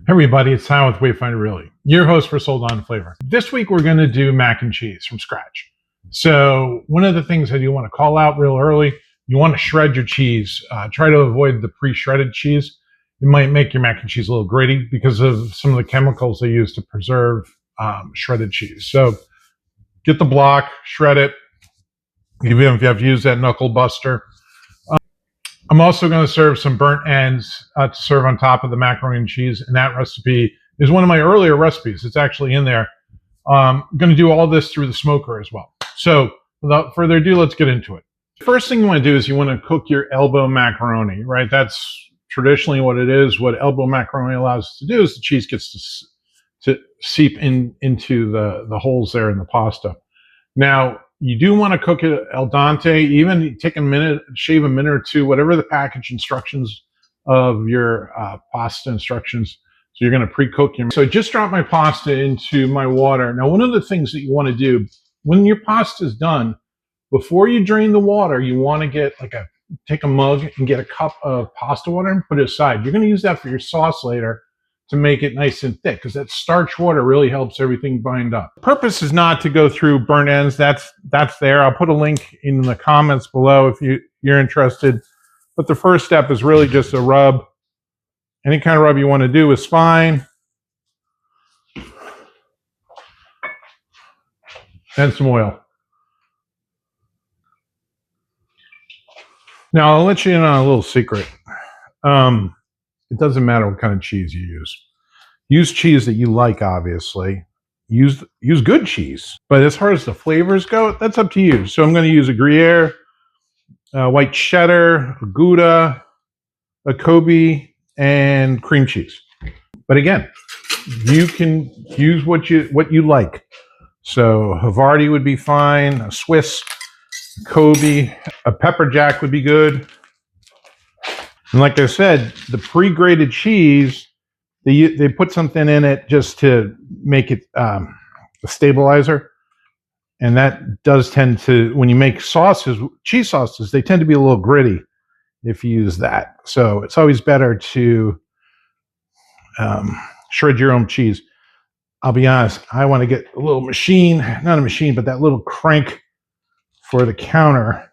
Everybody, it's Tom with Wayfinder Really, your host for Sold On Flavor. This week we're going to do mac and cheese from scratch. So one of the things that you want to call out real early, you want to shred your cheese. Try to avoid the pre-shredded cheese. It might make your mac and cheese a little gritty because of some of the chemicals they use to preserve shredded cheese. So get the block, shred it, even if you have to use that knuckle buster. I'm also going to serve some burnt ends to serve on top of the macaroni and cheese, and that recipe is one of my earlier recipes. It's actually in there. I'm going to do all this through the smoker as well. So without further ado, let's get into it. First thing you want to do is you want to cook your elbow macaroni, right? That's traditionally what it is. What elbow macaroni allows us to do is the cheese gets to seep into the holes there in the pasta. Now, you do want to cook it al dente, even take a minute, shave a minute or two, whatever the package instructions of your pasta instructions. So you're going to pre-cook your. So I just dropped my pasta into my water. Now, one of the things that you want to do when your pasta is done, before you drain the water, you want to get take a mug and get a cup of pasta water and put it aside. You're going to use that for your sauce later to make it nice and thick, because that starch water really helps everything bind up. The purpose is not to go through burnt ends. That's there. I'll put a link in the comments below if you're interested. But the first step is really just a rub. Any kind of rub you want to do is fine. And some oil. Now, I'll let you in on a little secret. It doesn't matter what kind of cheese you use. Use cheese that you like, obviously. Use good cheese. But as far as the flavors go, that's up to you. So I'm going to use a Gruyère, white cheddar, a Gouda, a Colby, and cream cheese. But again, you can use what you like. So Havarti would be fine, a Swiss, a Colby, a pepper jack would be good. And like I said, the pre-grated cheese, they put something in it just to make it a stabilizer. And that does tend to, when you make sauces, cheese sauces, they tend to be a little gritty if you use that. So it's always better to shred your own cheese. I'll be honest, I want to get a little machine, not a machine, but that little crank for the counter,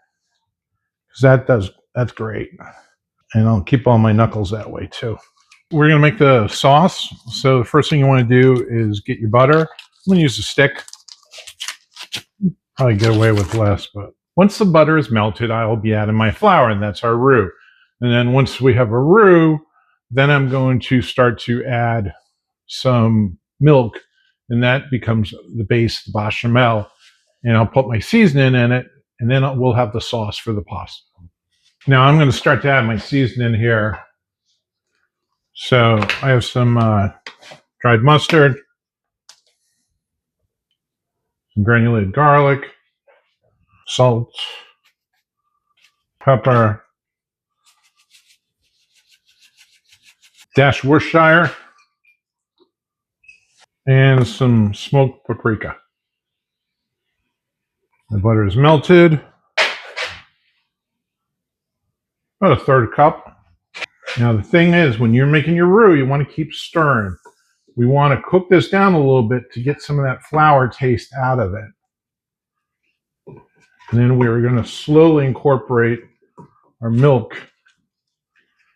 because that's great. And I'll keep all my knuckles that way too. We're going to make the sauce. So the first thing you want to do is get your butter. I'm going to use a stick. Probably get away with less, but once the butter is melted, I'll be adding my flour, and that's our roux. And then once we have a roux, then I'm going to start to add some milk, and that becomes the base, the bechamel. And I'll put my seasoning in it, and then we'll have the sauce for the pasta. Now I'm going to start to add my seasoning here. So I have some dried mustard, some granulated garlic, salt, pepper, dashed Worcestershire, and some smoked paprika. The butter is melted. About a third cup. Now the thing is, when you're making your roux, you want to keep stirring. We want to cook this down a little bit to get some of that flour taste out of it. And then we're going to slowly incorporate our milk.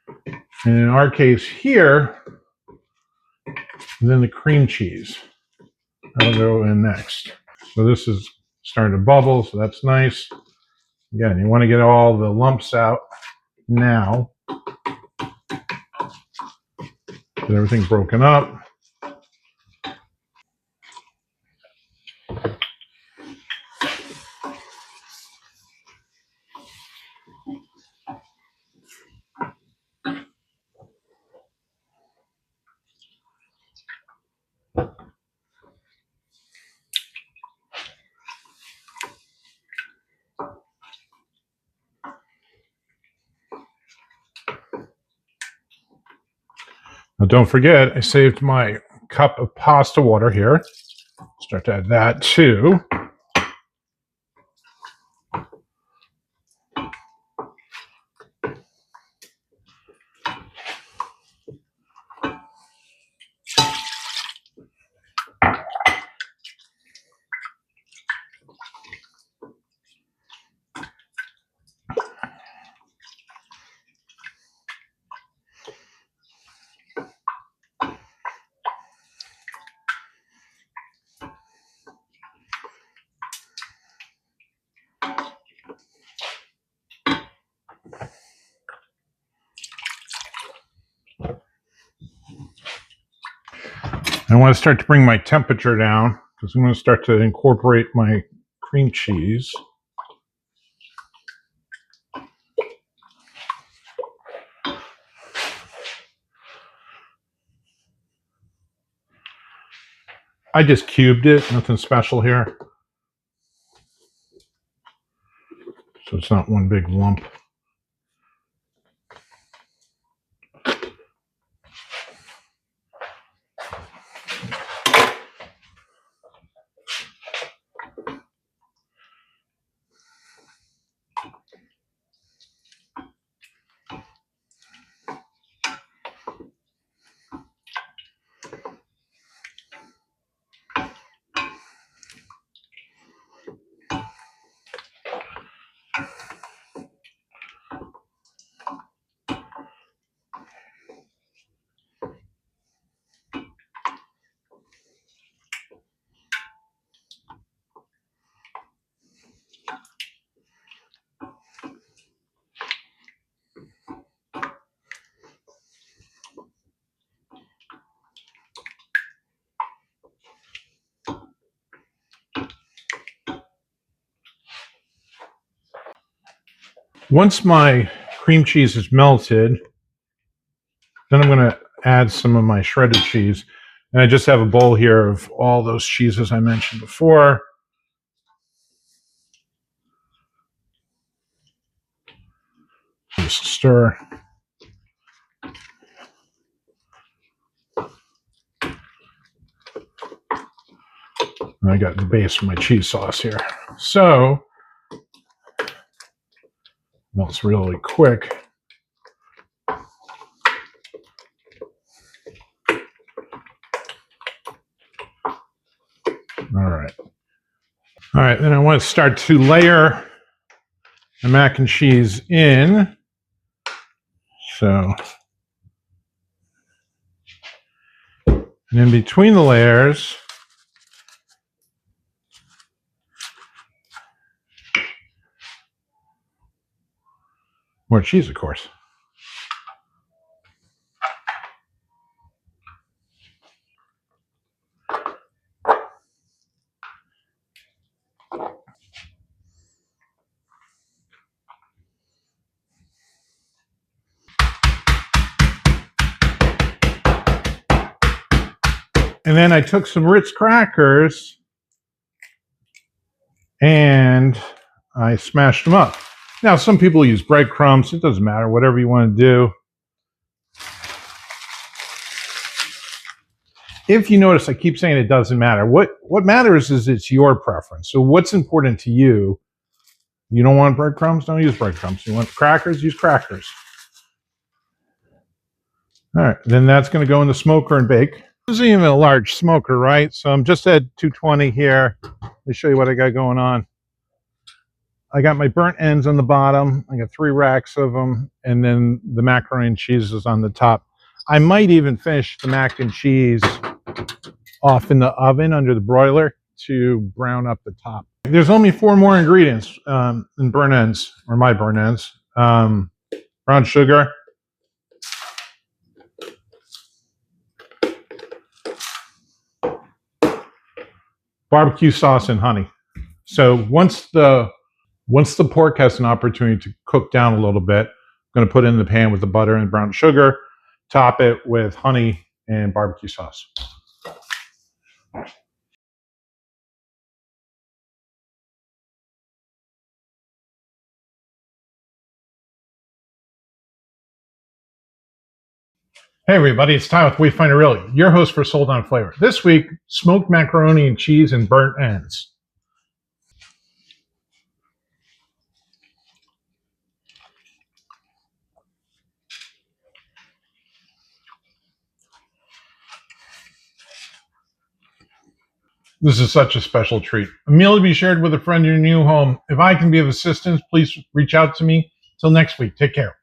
And in our case here, then the cream cheese. That'll go in next. So this is starting to bubble, so that's nice. Again, you want to get all the lumps out now. Get everything broken up. Now don't forget, I saved my cup of pasta water here. Start to add that too. I want to start to bring my temperature down because I'm going to start to incorporate my cream cheese. I just cubed it, nothing special here. So it's not one big lump. Once my cream cheese is melted, then I'm going to add some of my shredded cheese. And I just have a bowl here of all those cheeses I mentioned before. Just stir. And I got the base for my cheese sauce here. So, melts really quick. All right, then I want to start to layer the mac and cheese in. So, and in between the layers, more cheese, of course. And then I took some Ritz crackers and I smashed them up. Now, some people use breadcrumbs. It doesn't matter, whatever you want to do. If you notice, I keep saying it doesn't matter. What matters is it's your preference. So what's important to you? You don't want breadcrumbs? Don't use breadcrumbs. You want crackers? Use crackers. All right, then that's going to go in the smoker and bake. This isn't even a large smoker, right? So I'm just at 220 here. Let me show you what I got going on. I got my burnt ends on the bottom. I got 3 racks of them, and then the macaroni and cheese is on the top. I might even finish the mac and cheese off in the oven under the broiler to brown up the top. There's only 4 more ingredients in burnt ends, or my burnt ends. Brown sugar, barbecue sauce, and honey. So once the pork has an opportunity to cook down a little bit, I'm going to put it in the pan with the butter and brown sugar, top it with honey and barbecue sauce. Hey everybody, it's Ty with Wayfinder Really, your host for Sold on Flavor. This week, smoked macaroni and cheese and burnt ends. This is such a special treat. A meal to be shared with a friend in your new home. If I can be of assistance, please reach out to me. Till next week, take care.